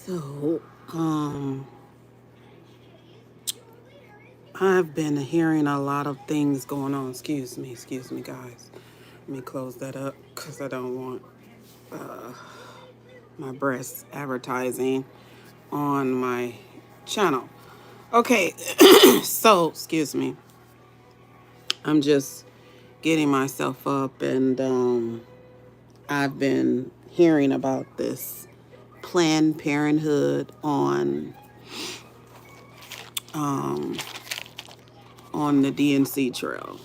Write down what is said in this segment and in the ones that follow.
So, I've been hearing a lot of things going on. Excuse me, guys. Let me close that up because I don't want my breasts advertising on my channel. Okay, so, excuse me. I'm just getting myself up, and I've been hearing about this Planned Parenthood on the DNC trail.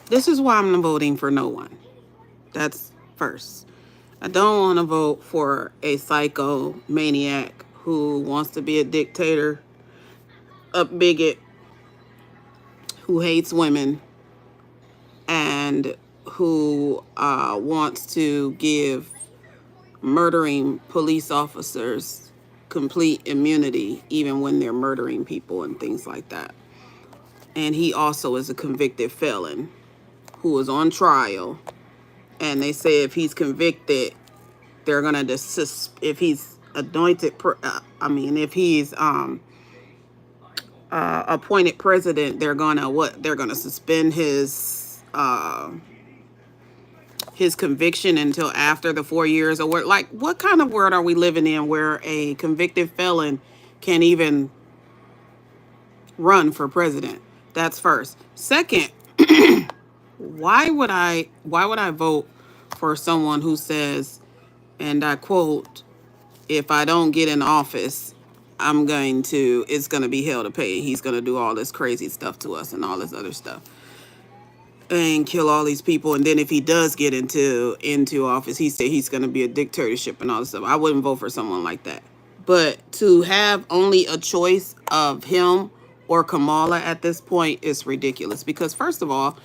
This is why I'm voting for no one. That's first. I don't want to vote for a psychomaniac who wants to be a dictator, a bigot, who hates women, and who wants to give murdering police officers complete immunity even when they're murdering people and things like that. And he also is a convicted felon who is on trial, and they say if he's convicted, they're gonna if he's anointed, if he's appointed president, they're gonna suspend his conviction until after the 4 years, or what kind of world are we living in where a convicted felon can't even run for president? That's first. Second, why would I vote for someone who says, and I quote, if I don't get in office, it's going to be hell to pay. He's going to do all this crazy stuff to us and all this other stuff and kill all these people. And then if he does get into office, he said he's going to be a dictatorship and all this stuff. I wouldn't vote for someone like that. But to have only a choice of him or Kamala at this point is ridiculous. Because first of all,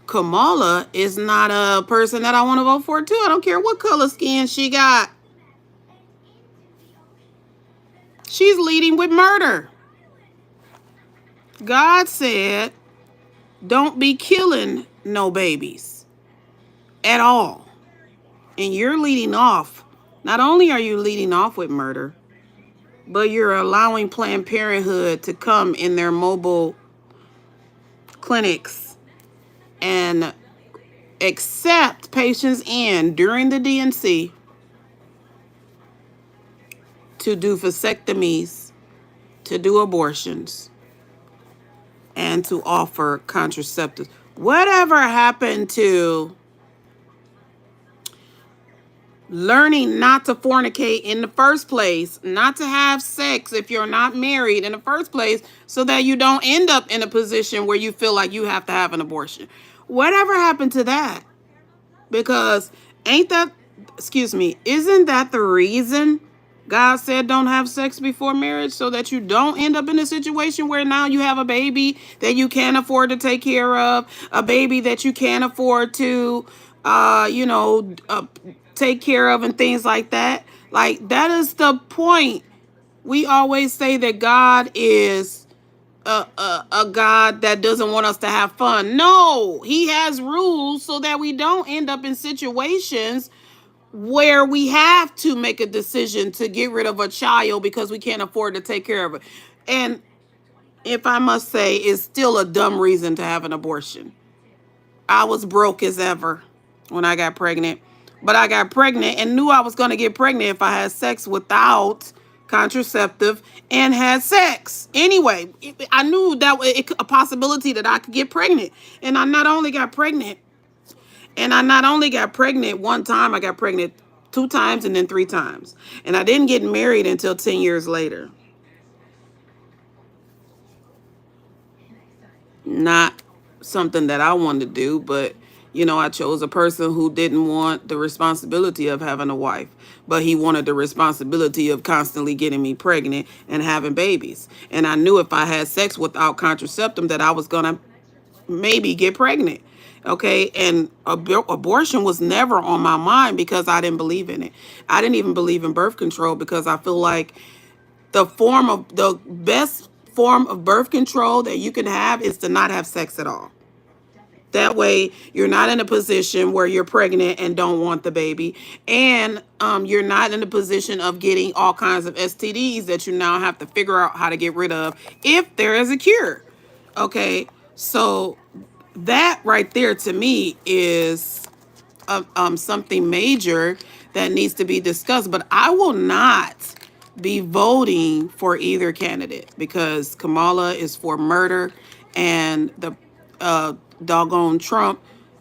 Kamala is not a person that I want to vote for too. I don't care what color skin she got. She's leading with murder. God said, don't be killing no babies at all. And you're leading off. Not only are you leading off with murder, but you're allowing Planned Parenthood to come in their mobile clinics and accept patients in during the DNC to do vasectomies, to do abortions, and to offer contraceptives. Whatever happened to learning not to fornicate in the first place, not to have sex if you're not married in the first place, so that you don't end up in a position where you feel like you have to have an abortion? Whatever happened to that? Because isn't that the reason God said don't have sex before marriage, so that you don't end up in a situation where now you have a baby that you can't afford to take care of, a baby that you can't afford to, take care of and things like that. Like, that is the point. We always say that God is a God that doesn't want us to have fun. No, he has rules so that we don't end up in situations where we have to make a decision to get rid of a child because we can't afford to take care of it. And if I must say, it's still a dumb reason to have an abortion. I was broke as ever when I got pregnant, but I got pregnant and knew I was going to get pregnant if I had sex without contraceptive and had sex. Anyway, I knew that a possibility that I could get pregnant. And I not only got pregnant one time, I got pregnant 2 times and then 3 times. And I didn't get married until 10 years later. Not something that I wanted to do, but I chose a person who didn't want the responsibility of having a wife, but he wanted the responsibility of constantly getting me pregnant and having babies. And I knew if I had sex without contraceptive that I was going to maybe get pregnant. Okay. And abortion was never on my mind because I didn't believe in it. I didn't even believe in birth control because I feel like the best form of birth control that you can have is to not have sex at all. That way, you're not in a position where you're pregnant and don't want the baby. And you're not in a position of getting all kinds of STDs that you now have to figure out how to get rid of if there is a cure. Okay. So that right there to me is something major that needs to be discussed. But I will not be voting for either candidate because Kamala is for murder and the doggone Trump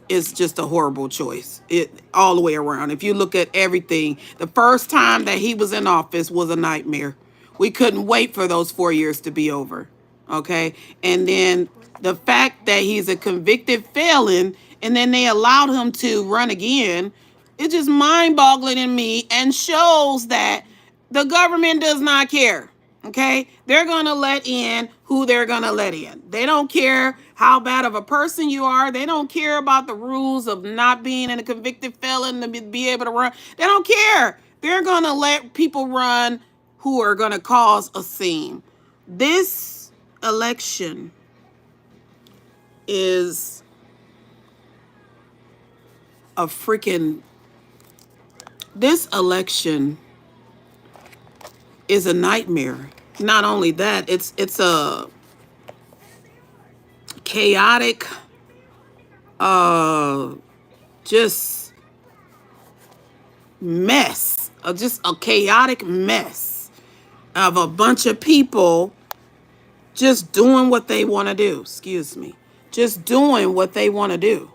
is just a horrible choice. It all the way around. If you look at everything, the first time that he was in office was a nightmare. We couldn't wait for those 4 years to be over. Okay. And then the fact that he's a convicted felon and then they allowed him to run again, it's just mind boggling in me and shows that the government does not care. Okay. They're going to let in who they're going to let in. They don't care how bad of a person you are. They don't care about the rules of not being a convicted felon to be able to run. They don't care. They're going to let people run who are going to cause a scene. This election is a freaking, this election is a nightmare. Not only that, it's a chaotic, just mess, just a chaotic mess of a bunch of people just doing what they want to do. Excuse me. Just doing what they want to do.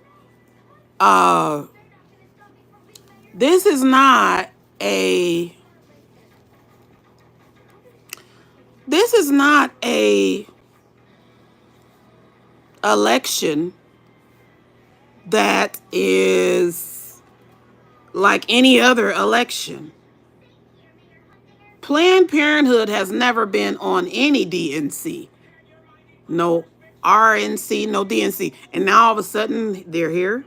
This is not a election that is like any other election. Planned Parenthood has never been on any DNC. No RNC, no DNC. And now all of a sudden they're here.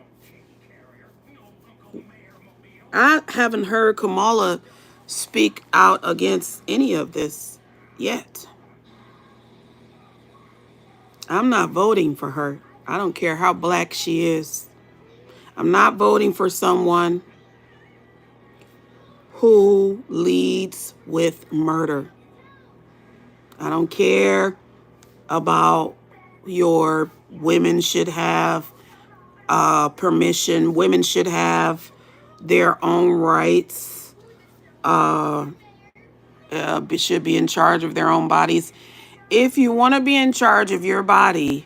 I haven't heard Kamala speak out against any of this yet. I'm not voting for her. I don't care how black she is. I'm not voting for someone who leads with murder. I don't care about your women should have permission. Women should have their own rights. Should be in charge of their own bodies. If you want to be in charge of your body,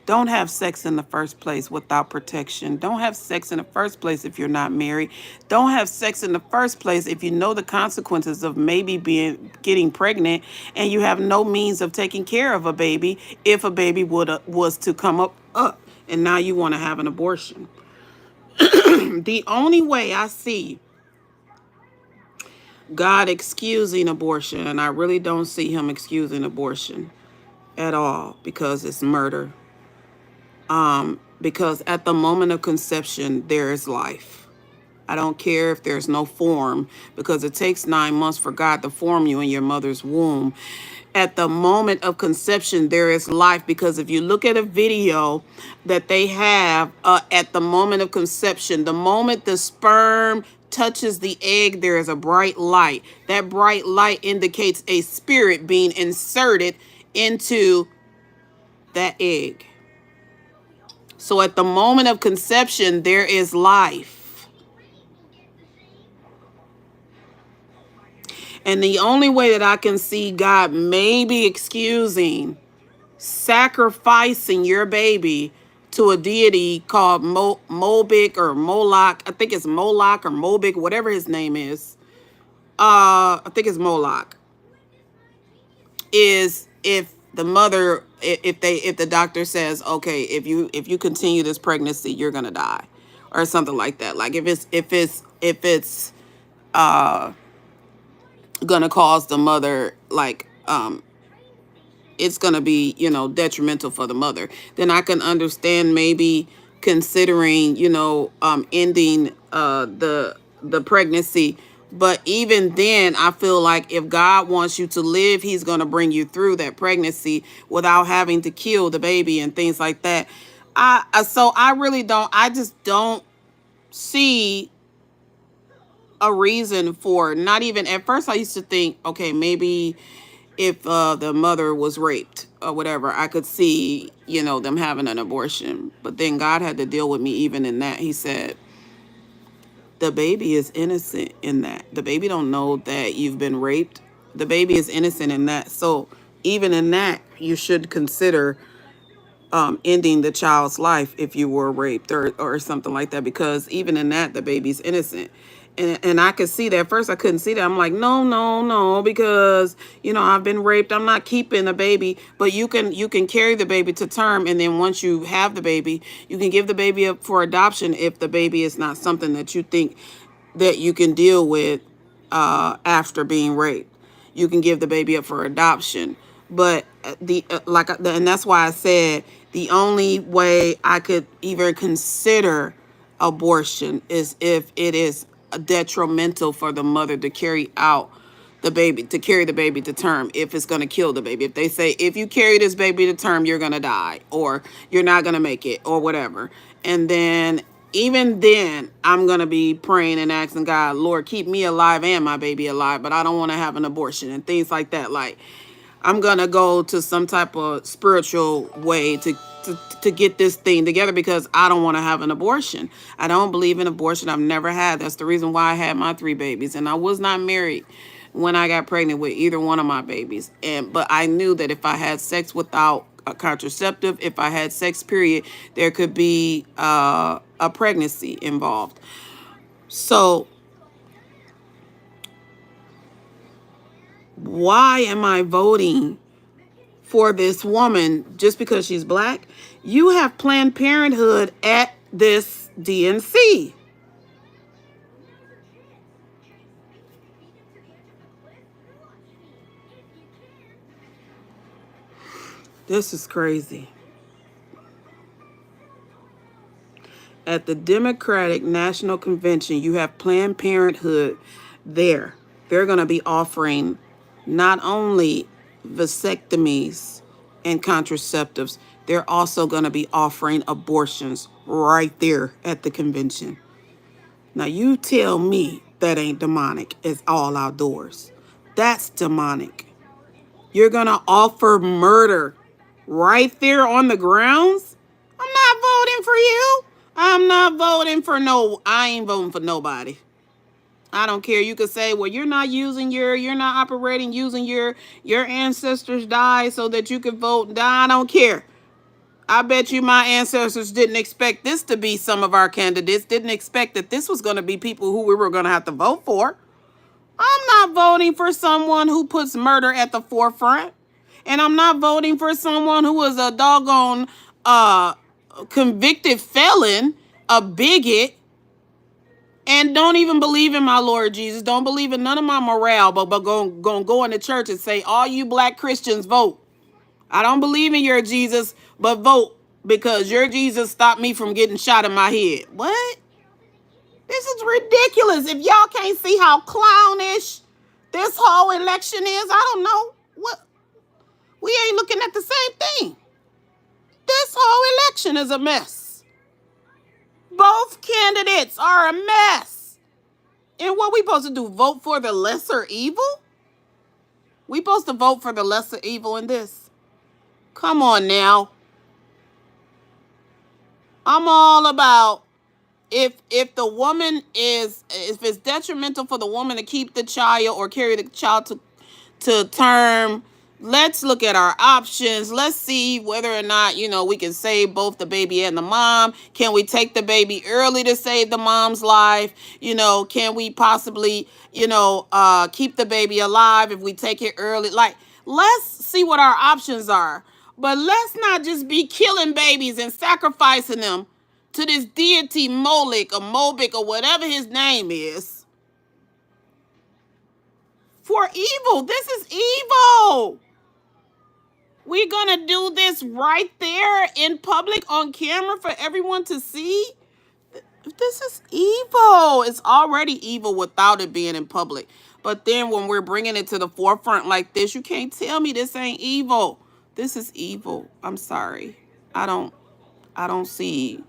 don't have sex in the first place without protection. Don't have sex in the first place if you're not married. Don't have sex in the first place if you know the consequences of maybe getting pregnant and you have no means of taking care of a baby if a baby was to come up and now you want to have an abortion. The only way I see God excusing abortion, and I really don't see him excusing abortion at all because it's murder. Because at the moment of conception, there is life. I don't care if there's no form because it takes 9 months for God to form you in your mother's womb. At the moment of conception, there is life because if you look at a video that they have at the moment of conception, the moment the sperm touches the egg, there is a bright light. That bright light indicates a spirit being inserted into that egg. So at the moment of conception, there is life. And the only way that I can see God maybe excusing sacrificing your baby to a deity called Mobic or Moloc. I think it's Moloc or Mobic, whatever his name is. I think it's Moloc. Is if the mother, if the doctor says, okay, if you continue this pregnancy, you're gonna die, or something like that. Like if it's gonna cause the mother it's going to be, detrimental for the mother, then I can understand maybe considering, ending the pregnancy. But even then, I feel like if God wants you to live, he's going to bring you through that pregnancy without having to kill the baby and things like that. So I really don't. I just don't see a reason for, not even at first. I used to think, okay, maybe if the mother was raped or whatever, I could see, them having an abortion. But then God had to deal with me even in that. He said, the baby is innocent in that. The baby don't know that you've been raped. The baby is innocent in that. So even in that, you should consider ending the child's life if you were raped or something like that, because even in that, the baby's innocent. And I could see that. At first I couldn't see that. I'm like, no, no, no, because I've been raped. I'm not keeping the baby. But you can carry the baby to term, and then once you have the baby, you can give the baby up for adoption if the baby is not something that you think that you can deal with after being raped. You can give the baby up for adoption. But and that's why I said the only way I could even consider abortion is if it is detrimental for the mother to carry the baby to term, if it's going to kill the baby. If they say, if you carry this baby to term, you're going to die, or you're not going to make it, or whatever. And then, even then, I'm going to be praying and asking God, Lord, keep me alive and my baby alive, but I don't want to have an abortion and things like that. Like, I'm going to go to some type of spiritual way to get this thing together, because I don't want to have an abortion. I don't believe in abortion. I've never had. That's the reason why I had my 3 babies. And I was not married when I got pregnant with either one of my babies. But I knew that if I had sex without a contraceptive, if I had sex, period, there could be a pregnancy involved. So why am I voting for this woman just because she's black? You have Planned Parenthood at this DNC. This is crazy. At the Democratic National Convention, you have Planned Parenthood there. They're going to be offering not only vasectomies and contraceptives, they're also going to be offering abortions right there at the convention. Now, you tell me that ain't demonic. It's all outdoors. That's demonic. You're going to offer murder right there on the grounds? I'm not voting for you. I'm not voting for I ain't voting for nobody. I don't care. You could say, well, you're not operating using your ancestors died so that you could vote. I don't care. I bet you my ancestors didn't expect this to be some of our candidates, didn't expect that this was going to be people who we were going to have to vote for. I'm not voting for someone who puts murder at the forefront. And I'm not voting for someone who is a doggone convicted felon, a bigot, and don't even believe in my Lord Jesus, don't believe in none of my morale, but go into church and say, all you black Christians, vote. I don't believe in your Jesus, but vote, because your Jesus stopped me from getting shot in my head. What? This is ridiculous. If y'all can't see how clownish this whole election is, I don't know what. We ain't looking at the same thing. This whole election is a mess. Both candidates are a mess. And what we supposed to do? Vote for the lesser evil? We supposed to vote for the lesser evil in this? Come on now. I'm all about, if the woman if it's detrimental for the woman to keep the child or carry the child to term, let's look at our options. Let's see whether or not, we can save both the baby and the mom. Can we take the baby early to save the mom's life? Can we possibly, keep the baby alive if we take it early? Like, let's see what our options are. But let's not just be killing babies and sacrificing them to this deity Moloc or Mobic or whatever his name is for evil. This is evil. We're going to do this right there in public on camera for everyone to see? This is evil. It's already evil without it being in public. But then when we're bringing it to the forefront like this, you can't tell me this ain't evil. This is evil. I'm sorry. I don't I don't see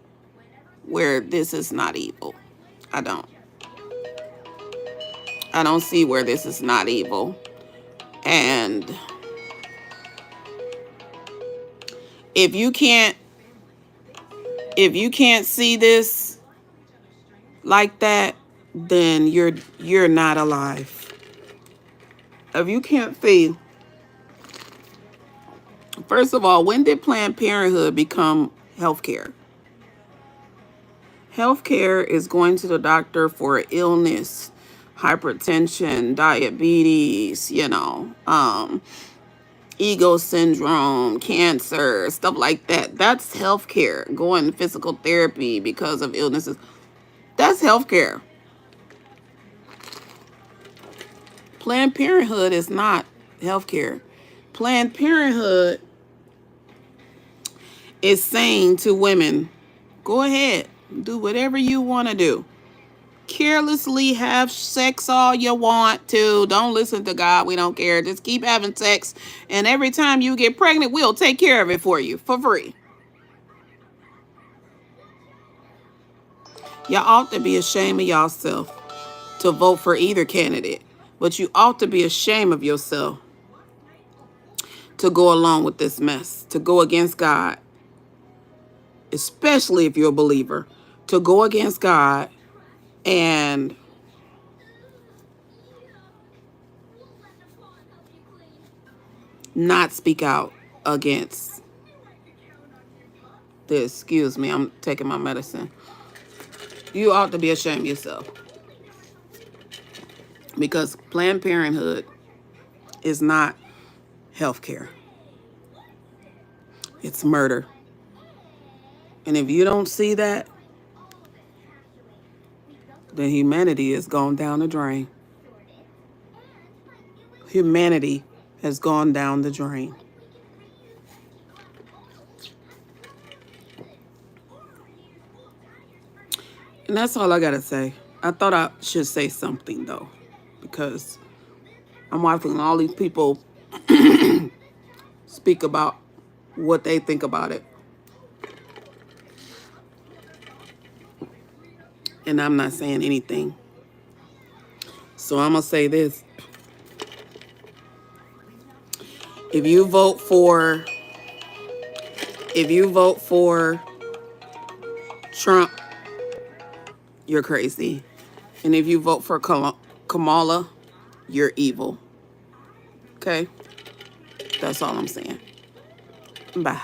where this is not evil. I don't. I don't see where this is not evil. And if you can't see this like that, then you're not alive. If you can't see, first of all, when did Planned Parenthood become healthcare? Healthcare is going to the doctor for illness, hypertension, diabetes, ego syndrome, cancer, stuff like that. That's healthcare. Going to physical therapy because of illnesses. That's healthcare. Planned Parenthood is not healthcare. Planned Parenthood is saying to women, go ahead, do whatever you want to do. Carelessly have sex all you want to. Don't listen to God. We don't care. Just keep having sex. And every time you get pregnant, we'll take care of it for you for free. Y'all ought to be ashamed of yourself to vote for either candidate. But you ought to be ashamed of yourself to go along with this mess, to go against God, especially if you're a believer, to go against God and not speak out against this. Excuse me, I'm taking my medicine. You ought to be ashamed of yourself, because Planned Parenthood is not healthcare. It's murder. And if you don't see that, then humanity has gone down the drain. Humanity has gone down the drain. And that's all I got to say. I thought I should say something, though, because I'm watching all these people speak about what they think about it. And I'm not saying anything. So I'm going to say this. If you vote for Trump, you're crazy. And if you vote for Kamala, you're evil. Okay? That's all I'm saying. Bye.